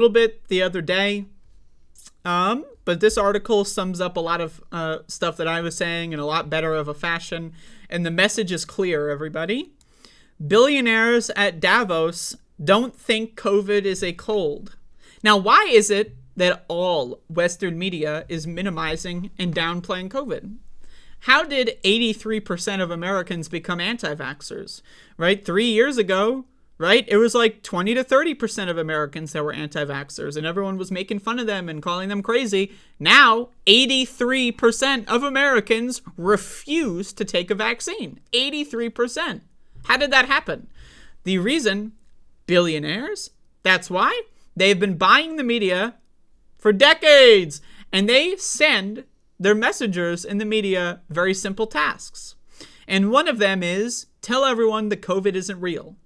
little bit the other day. But this article sums up a lot of stuff that I was saying in a lot better of a fashion. And the message is clear, everybody. Billionaires at Davos don't think COVID is a cold. Now, why is it that all Western media is minimizing and downplaying COVID? How did 83% of Americans become anti-vaxxers, right? 3 years ago, right, it was like 20 to 30% of Americans that were anti-vaxxers, and everyone was making fun of them and calling them crazy. Now, 83% of Americans refuse to take a vaccine. 83%. How did that happen? The reason, billionaires. That's why. They've been buying the media for decades, and they send their messengers in the media very simple tasks. And one of them is tell everyone that COVID isn't real.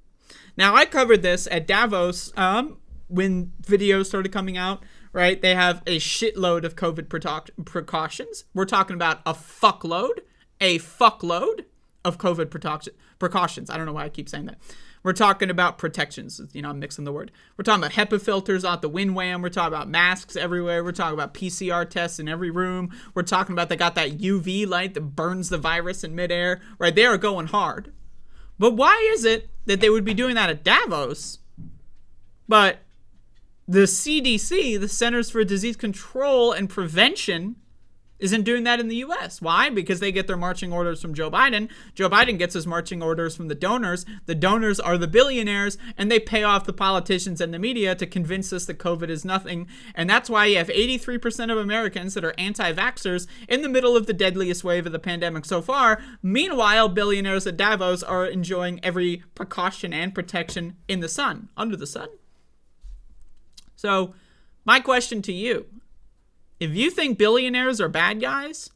Now, I covered this at Davos when videos started coming out, right? They have a shitload of COVID precautions. We're talking about a fuckload of COVID precautions. I don't know why I keep saying that. We're talking about protections. I'm mixing the word. We're talking about HEPA filters out the windwham. We're talking about masks everywhere. We're talking about PCR tests in every room. We're talking about they got that UV light that burns the virus in midair. Right? They are going hard. But why is it that they would be doing that at Davos, but the CDC, the Centers for Disease Control and Prevention, isn't doing that in the U.S.? Why? Because they get their marching orders from Joe Biden. Joe Biden gets his marching orders from the donors. The donors are the billionaires, and they pay off the politicians and the media to convince us that COVID is nothing. And that's why you have 83% of Americans that are anti-vaxxers in the middle of the deadliest wave of the pandemic so far. Meanwhile, billionaires at Davos are enjoying every precaution and protection in the sun, under the sun. So, my question to you, if you think billionaires are bad guys,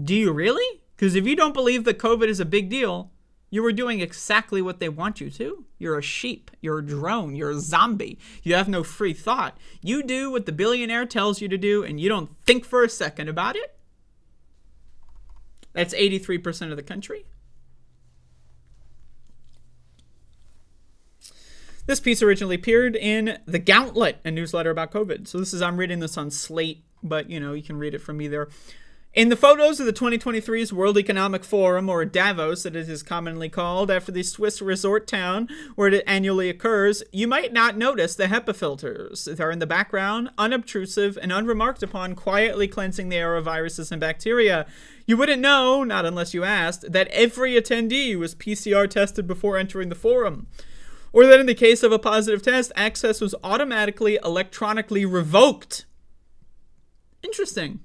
do you really? Because if you don't believe that COVID is a big deal, you are doing exactly what they want you to. You're a sheep. You're a drone. You're a zombie. You have no free thought. You do what the billionaire tells you to do, and you don't think for a second about it. That's 83% of the country. This piece originally appeared in The Gauntlet, a newsletter about COVID. So I'm reading this on Slate, but you can read it from me there. In the photos of the 2023's World Economic Forum, or Davos, as it is commonly called, after the Swiss resort town where it annually occurs, you might not notice the HEPA filters. They're in the background, unobtrusive and unremarked upon, quietly cleansing the air of viruses and bacteria. You wouldn't know, not unless you asked, that every attendee was PCR tested before entering the forum. Or that in the case of a positive test, access was automatically electronically revoked. Interesting.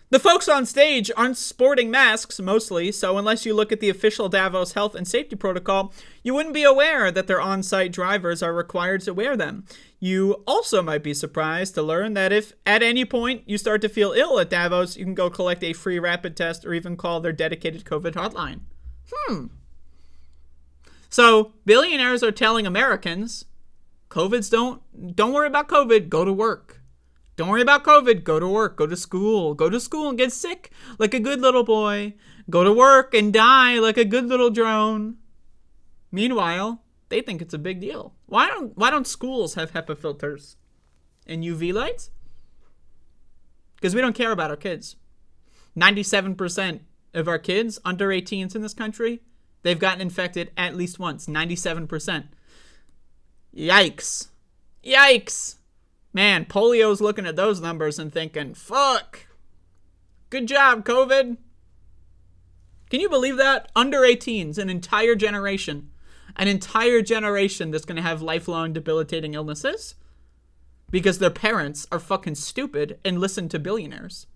The folks on stage aren't sporting masks, mostly, so unless you look at the official Davos health and safety protocol, you wouldn't be aware that their on-site drivers are required to wear them. You also might be surprised to learn that if at any point you start to feel ill at Davos, you can go collect a free rapid test or even call their dedicated COVID hotline. So, billionaires are telling Americans, don't worry about COVID, go to work. Don't worry about COVID, go to work, go to school and get sick like a good little boy. Go to work and die like a good little drone. Meanwhile, they think it's a big deal. Why don't schools have HEPA filters and UV lights? Because we don't care about our kids. 97% of our kids under 18s in this country, they've gotten infected at least once. 97%. Yikes. Man, polio's looking at those numbers and thinking, fuck. Good job, COVID. Can you believe that? Under 18s, an entire generation that's going to have lifelong debilitating illnesses because their parents are fucking stupid and listen to billionaires.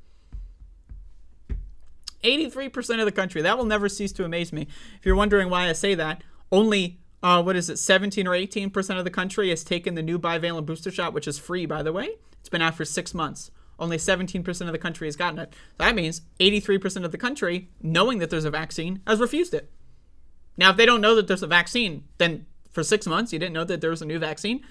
83% of the country. That will never cease to amaze me. If you're wondering why I say that, only, 17 or 18% of the country has taken the new bivalent booster shot, which is free, by the way. It's been out for 6 months. Only 17% of the country has gotten it. So that means 83% of the country, knowing that there's a vaccine, has refused it. Now, if they don't know that there's a vaccine, then for 6 months, you didn't know that there was a new vaccine?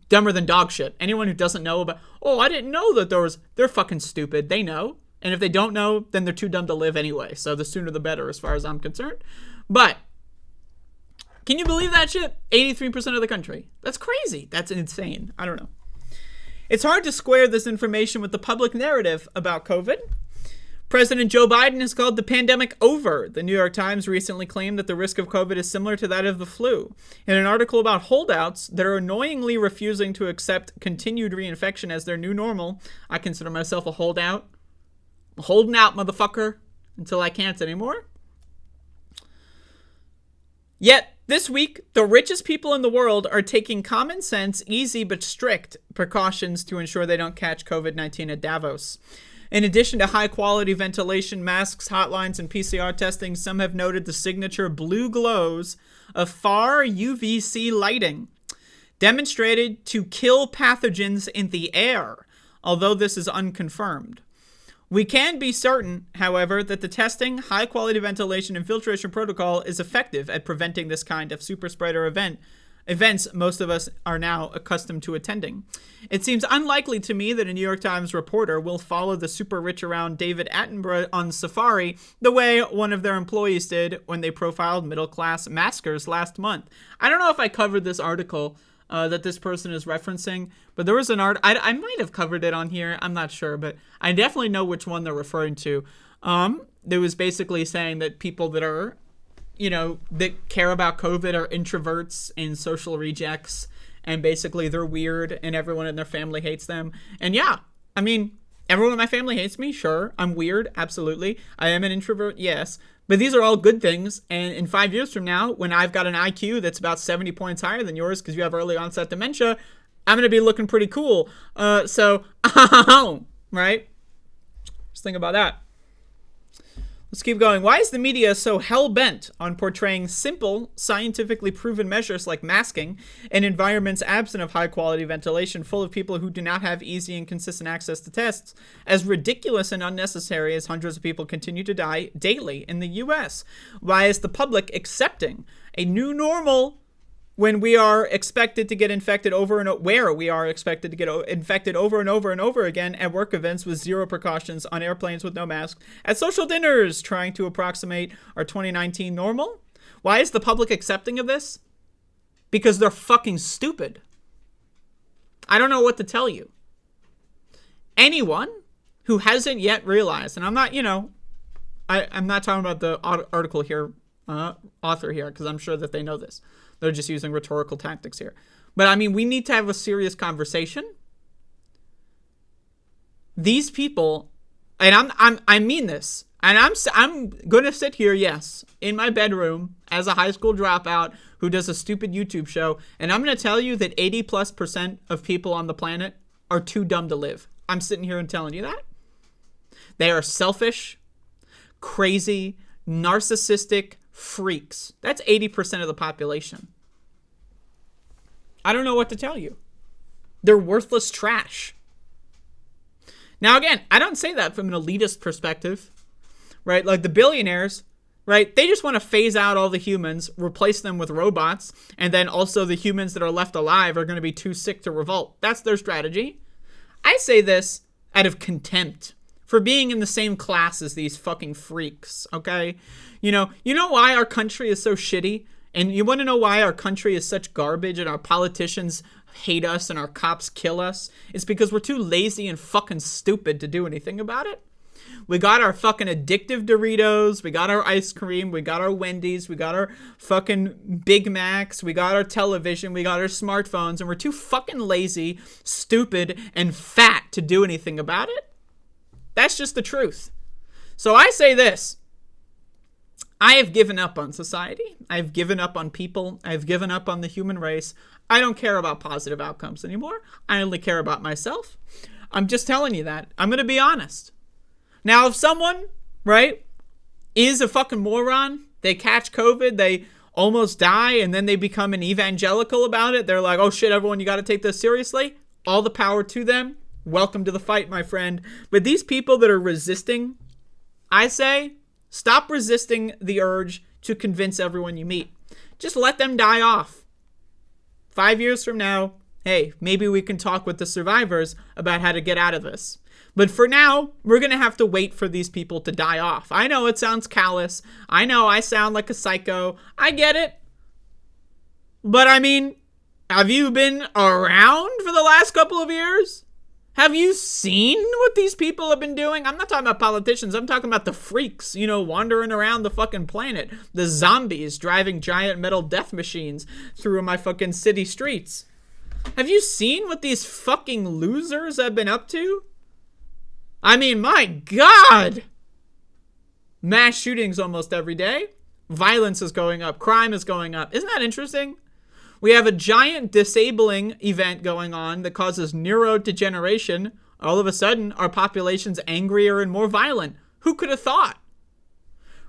Dumber than dog shit. Anyone who doesn't know about, I didn't know that they're fucking stupid. They know. And if they don't know, then they're too dumb to live anyway. So the sooner the better as far as I'm concerned. But Can you believe that shit? 83% of the country. That's crazy. That's insane. I don't know. It's hard to square this information with the public narrative about COVID. President Joe Biden has called the pandemic over. The New York Times recently claimed that the risk of COVID is similar to that of the flu. In an article about holdouts that are annoyingly refusing to accept continued reinfection as their new normal, I consider myself a holdout. I'm holding out, motherfucker, until I can't anymore. Yet, this week, the richest people in the world are taking common sense, easy but strict precautions to ensure they don't catch COVID-19 at Davos. In addition to high-quality ventilation, masks, hotlines, and PCR testing, some have noted the signature blue glows of far UVC lighting, demonstrated to kill pathogens in the air, although this is unconfirmed. We can be certain, however, that the testing, high-quality ventilation, and filtration protocol is effective at preventing this kind of super spreader events most of us are now accustomed to attending. It seems unlikely to me that a New York Times reporter will follow the super rich around David Attenborough on safari the way one of their employees did when they profiled middle-class maskers last month. I don't know if I covered this article that this person is referencing, but there was an I might have covered it on here. I'm not sure, but I definitely know which one they're referring to. It was basically saying that people that are that care about COVID are introverts and social rejects, and basically they're weird and everyone in their family hates them. And yeah, I mean, everyone in my family hates me, sure. I'm weird, absolutely. I am an introvert, yes. But these are all good things, and in 5 years from now, when I've got an IQ that's about 70 points higher than yours because you have early onset dementia, I'm going to be looking pretty cool. Right? Just think about that. Let's keep going. Why is the media so hell-bent on portraying simple, scientifically proven measures like masking in environments absent of high-quality ventilation, full of people who do not have easy and consistent access to tests, as ridiculous and unnecessary as hundreds of people continue to die daily in the U.S.? Why is the public accepting a new normal when we are expected to get infected over and over again at work events with zero precautions, on airplanes with no masks, at social dinners trying to approximate our 2019 normal? Why is the public accepting of this? Because they're fucking stupid. I don't know what to tell you. Anyone who hasn't yet realized, and I'm not, I'm not talking about the article here, author here, because I'm sure that they know this. They're just using rhetorical tactics here. But I mean, we need to have a serious conversation. These people, and I mean this, and I'm going to sit here, yes, in my bedroom as a high school dropout who does a stupid YouTube show, and I'm going to tell you that 80+% of people on the planet are too dumb to live. I'm sitting here and telling you that. They are selfish, crazy, narcissistic freaks. That's 80% of the population. I don't know what to tell you. They're worthless trash. Now, again, I don't say that from an elitist perspective, right? Like the billionaires, right? They just want to phase out all the humans, replace them with robots, and then also the humans that are left alive are going to be too sick to revolt. That's their strategy. I say this out of contempt for being in the same class as these fucking freaks, okay? You know why our country is so shitty? And you want to know why our country is such garbage and our politicians hate us and our cops kill us? It's because we're too lazy and fucking stupid to do anything about it. We got our fucking addictive Doritos, we got our ice cream, we got our Wendy's, we got our fucking Big Macs, we got our television, we got our smartphones, and we're too fucking lazy, stupid, and fat to do anything about it. That's just the truth. So I say this. I have given up on society. I've given up on people. I've given up on the human race. I don't care about positive outcomes anymore. I only care about myself. I'm just telling you that. I'm going to be honest. Now, if someone, right, is a fucking moron, they catch COVID, they almost die, and then they become an evangelical about it, they're like, oh shit, everyone, you got to take this seriously. All the power to them. Welcome to the fight, my friend. But these people that are resisting, I say, stop resisting the urge to convince everyone you meet. Just let them die off. 5 years from now, hey, maybe we can talk with the survivors about how to get out of this. But for now, we're going to have to wait for these people to die off. I know it sounds callous. I know I sound like a psycho. I get it. But I mean, have you been around for the last couple of years? Have you seen what these people have been doing? I'm not talking about politicians. I'm talking about the freaks, wandering around the fucking planet. The zombies driving giant metal death machines through my fucking city streets. Have you seen what these fucking losers have been up to? I mean, my God! Mass shootings almost every day. Violence is going up. Crime is going up. Isn't that interesting? We have a giant disabling event going on that causes neurodegeneration. All of a sudden, our population's angrier and more violent. Who could have thought?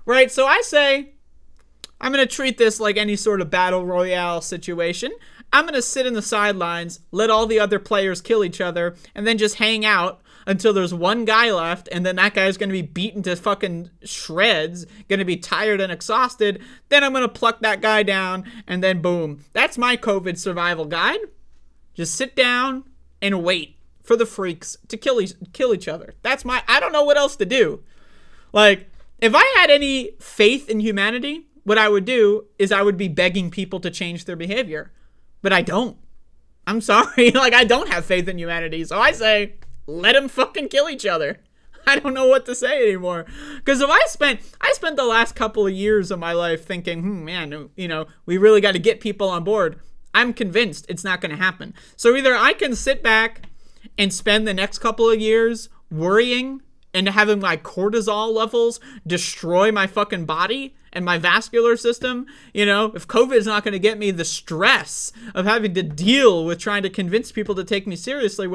Right? So I say, I'm going to treat this like any sort of battle royale situation. I'm going to sit in the sidelines, let all the other players kill each other, and then just hang out until there's one guy left, and then that guy's going to be beaten to fucking shreds, going to be tired and exhausted. Then I'm going to pluck that guy down, and then boom. That's my COVID survival guide. Just sit down and wait for the freaks to kill each other. I don't know what else to do. Like, if I had any faith in humanity, what I would do is I would be begging people to change their behavior. But I don't. I'm sorry. I don't have faith in humanity. So I say, let them fucking kill each other. I don't know what to say anymore. Because if I spent the last couple of years of my life thinking, man, we really got to get people on board. I'm convinced it's not going to happen. So either I can sit back and spend the next couple of years worrying and having my cortisol levels destroy my fucking body and my vascular system. If COVID is not going to get me the stress of having to deal with trying to convince people to take me seriously,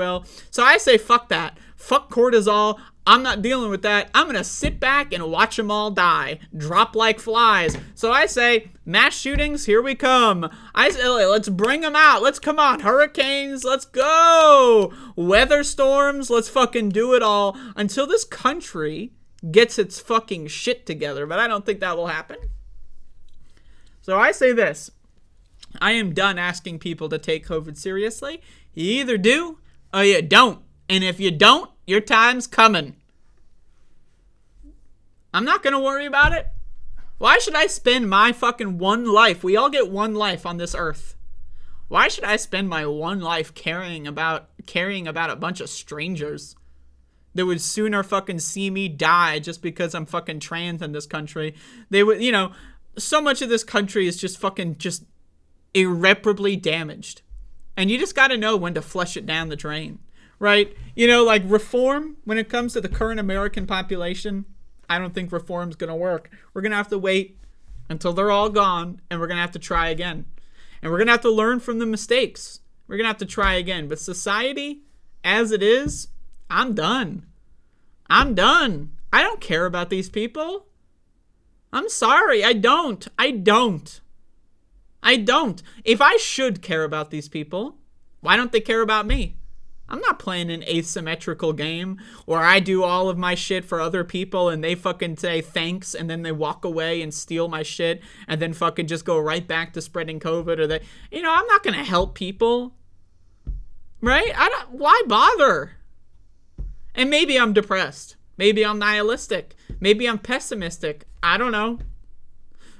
so I say fuck that. Fuck cortisol. I'm not dealing with that. I'm going to sit back and watch them all die. Drop like flies. So I say, mass shootings, here we come. I say, let's bring them out. Let's come on. Hurricanes, let's go. Weather storms, let's fucking do it all until this country gets its fucking shit together. But I don't think that will happen. So I say this. I am done asking people to take COVID seriously. You either do or you don't. And if you don't, your time's coming. I'm not going to worry about it. Why should I spend my fucking one life? We all get one life on this earth. Why should I spend my one life caring about a bunch of strangers that would sooner fucking see me die just because I'm fucking trans in this country? They would, so much of this country is just irreparably damaged. And you just got to know when to flush it down the drain. Right? Reform, when it comes to the current American population, I don't think reform's going to work. We're going to have to wait until they're all gone, and we're going to have to try again. And we're going to have to learn from the mistakes. We're going to have to try again. But society, as it is, I'm done. I'm done. I don't care about these people. I'm sorry. I don't. If I should care about these people, why don't they care about me? I'm not playing an asymmetrical game where I do all of my shit for other people and they fucking say thanks and then they walk away and steal my shit and then fucking just go right back to spreading COVID I'm not going to help people. Right? Why bother? And maybe I'm depressed. Maybe I'm nihilistic. Maybe I'm pessimistic. I don't know.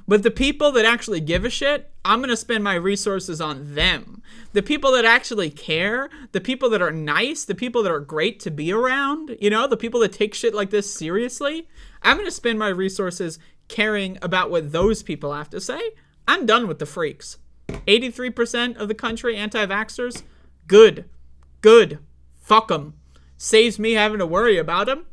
But the people that actually give a shit, I'm going to spend my resources on them. The people that actually care, the people that are nice, the people that are great to be around, the people that take shit like this seriously, I'm going to spend my resources caring about what those people have to say. I'm done with the freaks. 83% of the country anti-vaxxers, good. Fuck them. Saves me having to worry about them.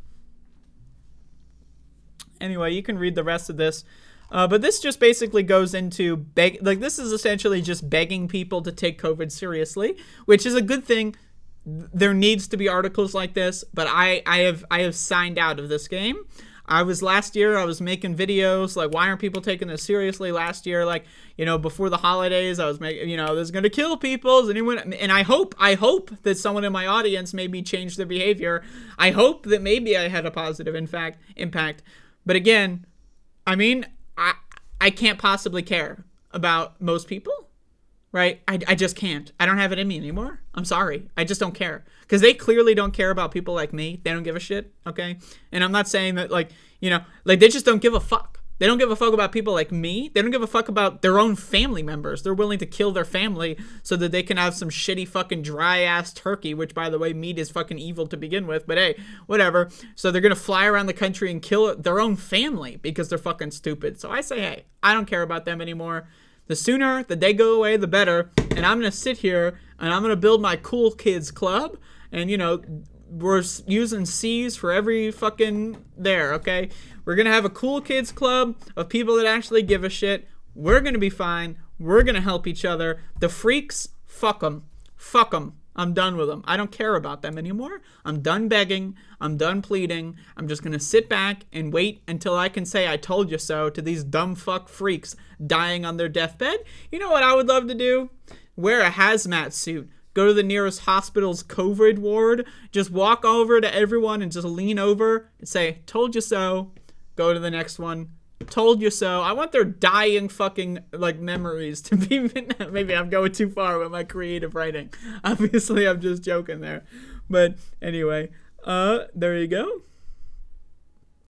Anyway, you can read the rest of this. But this just basically goes into this is essentially just begging people to take COVID seriously, which is a good thing. There needs to be articles like this, but I have signed out of this game. Last year I was making videos why aren't people taking this seriously? Last year, before the holidays, I was making this is gonna kill people. And I hope that someone in my audience made me change their behavior. I hope that maybe I had a positive impact. But again, I can't possibly care about most people, right? I just can't. I don't have it in me anymore. I'm sorry. I just don't care. Because they clearly don't care about people like me. They don't give a shit, okay? And I'm not saying that, they just don't give a fuck. They don't give a fuck about people like me. They don't give a fuck about their own family members. They're willing to kill their family so that they can have some shitty fucking dry ass turkey, which, by the way, meat is fucking evil to begin with. But hey, whatever. So they're going to fly around the country and kill their own family because they're fucking stupid. So I say, hey, I don't care about them anymore. The sooner that they go away, the better. And I'm going to sit here and I'm going to build my cool kids club. And, you know, we're using C's for every fucking there, okay? We're going to have a cool kids club of people that actually give a shit. We're going to be fine. We're going to help each other. The freaks, fuck them. Fuck them. I'm done with them. I don't care about them anymore. I'm done begging. I'm done pleading. I'm just going to sit back and wait until I can say I told you so to these dumb fuck freaks dying on their deathbed. You know what I would love to do? Wear a hazmat suit. Go to the nearest hospital's COVID ward. Just walk over to everyone and just lean over and say, told you so. Go to the next one. Told you so. I want their dying fucking like memories to be. Maybe I'm going too far with my creative writing. Obviously, I'm just joking there. But anyway, there you go.